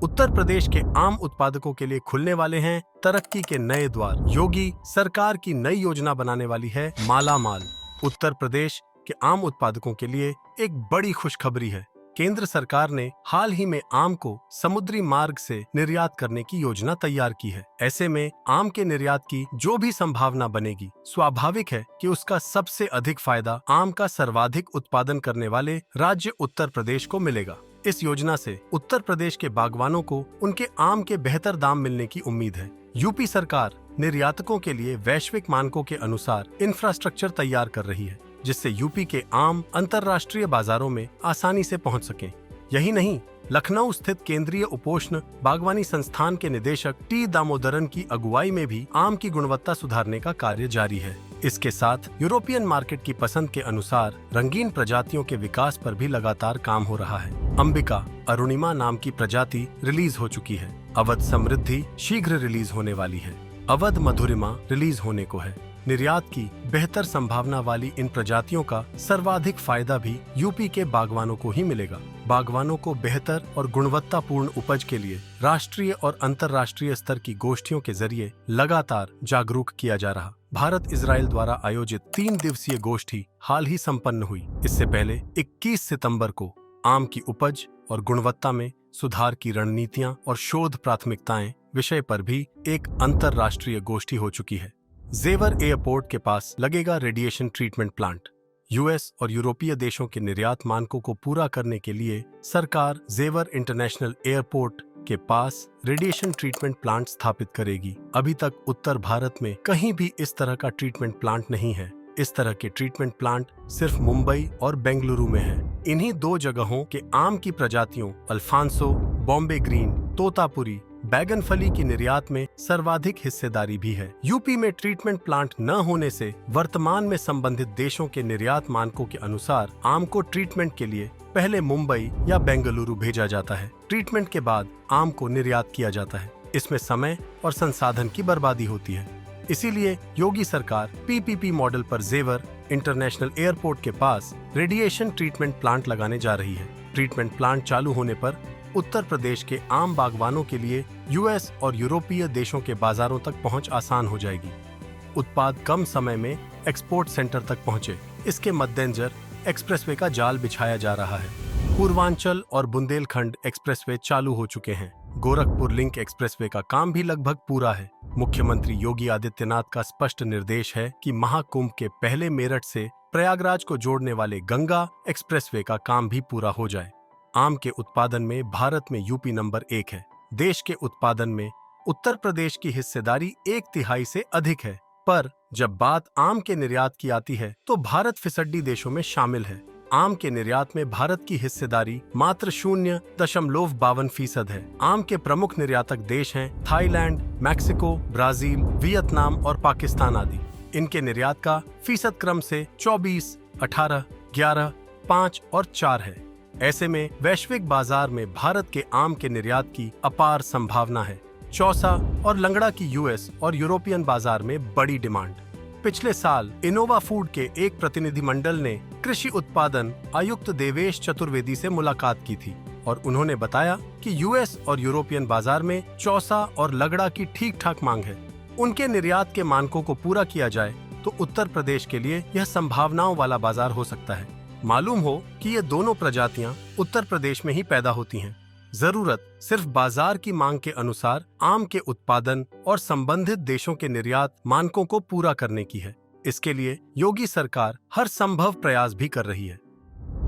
उत्तर प्रदेश के आम उत्पादकों के लिए खुलने वाले हैं तरक्की के नए द्वार। योगी सरकार की नई योजना बनाने वाली है माला माल। उत्तर प्रदेश के आम उत्पादकों के लिए एक बड़ी खुशखबरी है। केंद्र सरकार ने हाल ही में आम को समुद्री मार्ग से निर्यात करने की योजना तैयार की है। ऐसे में आम के निर्यात की जो भी संभावना बनेगी, स्वाभाविक है कि उसका सबसे अधिक फायदा आम का सर्वाधिक उत्पादन करने वाले राज्य उत्तर प्रदेश को मिलेगा। इस योजना से उत्तर प्रदेश के बागवानों को उनके आम के बेहतर दाम मिलने की उम्मीद है। यूपी सरकार निर्यातकों के लिए वैश्विक मानकों के अनुसार इंफ्रास्ट्रक्चर तैयार कर रही है, जिससे यूपी के आम अंतर्राष्ट्रीय बाजारों में आसानी से पहुंच सकें। यही नहीं, लखनऊ स्थित केंद्रीय उपोष्ण बागवानी संस्थान के निदेशक टी दामोदरन की अगुवाई में भी आम की गुणवत्ता सुधारने का कार्य जारी है। इसके साथ यूरोपियन मार्केट की पसंद के अनुसार रंगीन प्रजातियों के विकास पर भी लगातार काम हो रहा है। अंबिका अरुणिमा नाम की प्रजाति रिलीज हो चुकी है। अवध समृद्धि शीघ्र रिलीज होने वाली है। अवध मधुरिमा रिलीज होने को है। निर्यात की बेहतर संभावना वाली इन प्रजातियों का सर्वाधिक फायदा भी यूपी के बागवानों को ही मिलेगा। बागवानों को बेहतर और गुणवत्तापूर्ण उपज के लिए राष्ट्रीय और अंतर्राष्ट्रीय स्तर की गोष्ठियों के जरिए लगातार जागरूक किया जा रहा। भारत इजराइल द्वारा आयोजित 3 दिवसीय गोष्ठी हाल ही संपन्न हुई। इससे पहले 21 सितंबर को आम की उपज और गुणवत्ता में सुधार की रणनीतियां और शोध प्राथमिकताएं विषय पर भी एक अंतर्राष्ट्रीय गोष्ठी हो चुकी है। जेवर एयरपोर्ट के पास लगेगा रेडिएशन ट्रीटमेंट प्लांट। यूएस और यूरोपीय देशों के निर्यात मानकों को पूरा करने के लिए सरकार जेवर इंटरनेशनल एयरपोर्ट के पास रेडिएशन ट्रीटमेंट प्लांट स्थापित करेगी। अभी तक उत्तर भारत में कहीं भी इस तरह का ट्रीटमेंट प्लांट नहीं है। इस तरह के ट्रीटमेंट प्लांट सिर्फ मुंबई और बेंगलुरु में है। इन्हीं 2 जगहों के आम की प्रजातियों अल्फांसो, बॉम्बे ग्रीन, तोतापुरी, बैगनफली की निर्यात में सर्वाधिक हिस्सेदारी भी है। यूपी में ट्रीटमेंट प्लांट न होने से वर्तमान में संबंधित देशों के निर्यात मानकों के अनुसार आम को ट्रीटमेंट के लिए पहले मुंबई या बेंगलुरु भेजा जाता है। ट्रीटमेंट के बाद आम को निर्यात किया जाता है। इसमें समय और संसाधन की बर्बादी होती है। इसीलिए योगी सरकार पीपीपी मॉडल पर जेवर इंटरनेशनल एयरपोर्ट के पास रेडिएशन ट्रीटमेंट प्लांट लगाने जा रही है। ट्रीटमेंट प्लांट चालू होने पर उत्तर प्रदेश के आम बागवानों के लिए यूएस और यूरोपीय देशों के बाजारों तक पहुंच आसान हो जाएगी। उत्पाद कम समय में एक्सपोर्ट सेंटर तक पहुंचे, इसके मद्देनजर एक्सप्रेसवे का जाल बिछाया जा रहा है। पूर्वांचल और बुंदेलखंड एक्सप्रेसवे चालू हो चुके हैं। गोरखपुर लिंक एक्सप्रेसवे का काम भी लगभग पूरा है। मुख्यमंत्री योगी आदित्यनाथ का स्पष्ट निर्देश है कि महाकुंभ के पहले मेरठ से प्रयागराज को जोड़ने वाले गंगा एक्सप्रेसवे का काम भी पूरा हो जाए। आम के उत्पादन में भारत में यूपी नंबर 1 है। देश के उत्पादन में उत्तर प्रदेश की हिस्सेदारी 1/3 से अधिक है। पर जब बात आम के निर्यात की आती है तो भारत फिसड्डी देशों में शामिल है। आम के निर्यात में भारत की हिस्सेदारी मात्र 0.52% है। आम के प्रमुख निर्यातक देश हैं थाईलैंड, मैक्सिको, ब्राजील, वियतनाम और पाकिस्तान आदि। इनके निर्यात का फीसद क्रम से 24, 18, 11, 5 और 4 है। ऐसे में वैश्विक बाजार में भारत के आम के निर्यात की अपार संभावना है। चौसा और लंगड़ा की यूएस और यूरोपियन बाजार में बड़ी डिमांड। पिछले साल इनोवा फूड के एक प्रतिनिधिमंडल ने कृषि उत्पादन आयुक्त देवेश चतुर्वेदी से मुलाकात की थी और उन्होंने बताया कि यूएस और यूरोपियन बाजार में चौसा और लगड़ा की ठीक-ठाक मांग है। उनके निर्यात के मानकों को पूरा किया जाए तो उत्तर प्रदेश के लिए यह संभावनाओं वाला बाजार हो सकता है। मालूम हो कि ये दोनों प्रजातियां उत्तर प्रदेश में ही पैदा होती हैं। जरूरत सिर्फ बाजार की मांग के अनुसार आम के उत्पादन और संबंधित देशों के निर्यात मानकों को पूरा करने की है। इसके लिए योगी सरकार हर संभव प्रयास भी कर रही है।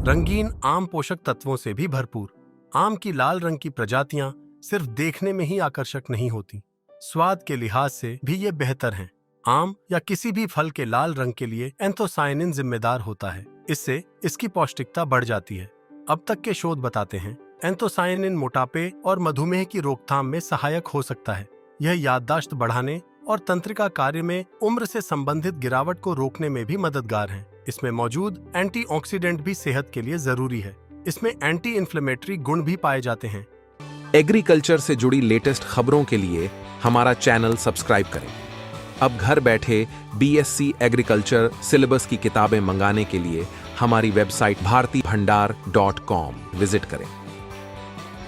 रंगीन आम पोषक तत्वों से भी भरपूर। आम की लाल रंग की प्रजातियां सिर्फ देखने में ही आकर्षक नहीं होती, स्वाद के लिहाज से भी ये बेहतर हैं। आम या किसी भी फल के लाल रंग के लिए एंथोसायनिन जिम्मेदार होता है। इससे इसकी पौष्टिकता बढ़ जाती है। अब तक के शोध बताते हैं एंथोसायनिन मोटापे और मधुमेह की रोकथाम में सहायक हो सकता है। यह याददाश्त बढ़ाने और तंत्रिका कार्य में उम्र से संबंधित गिरावट को रोकने में भी मददगार है। इसमें मौजूद एंटीऑक्सीडेंट भी सेहत के लिए जरूरी है। इसमें एंटी इन्फ्लेमेटरी गुण भी पाए जाते हैं। एग्रीकल्चर से जुड़ी लेटेस्ट खबरों के लिए हमारा चैनल सब्सक्राइब करें। अब घर बैठे बीएससी एग्रीकल्चर सिलेबस की किताबें मंगाने के लिए हमारी वेबसाइट bhartibhandar.com विजिट करें।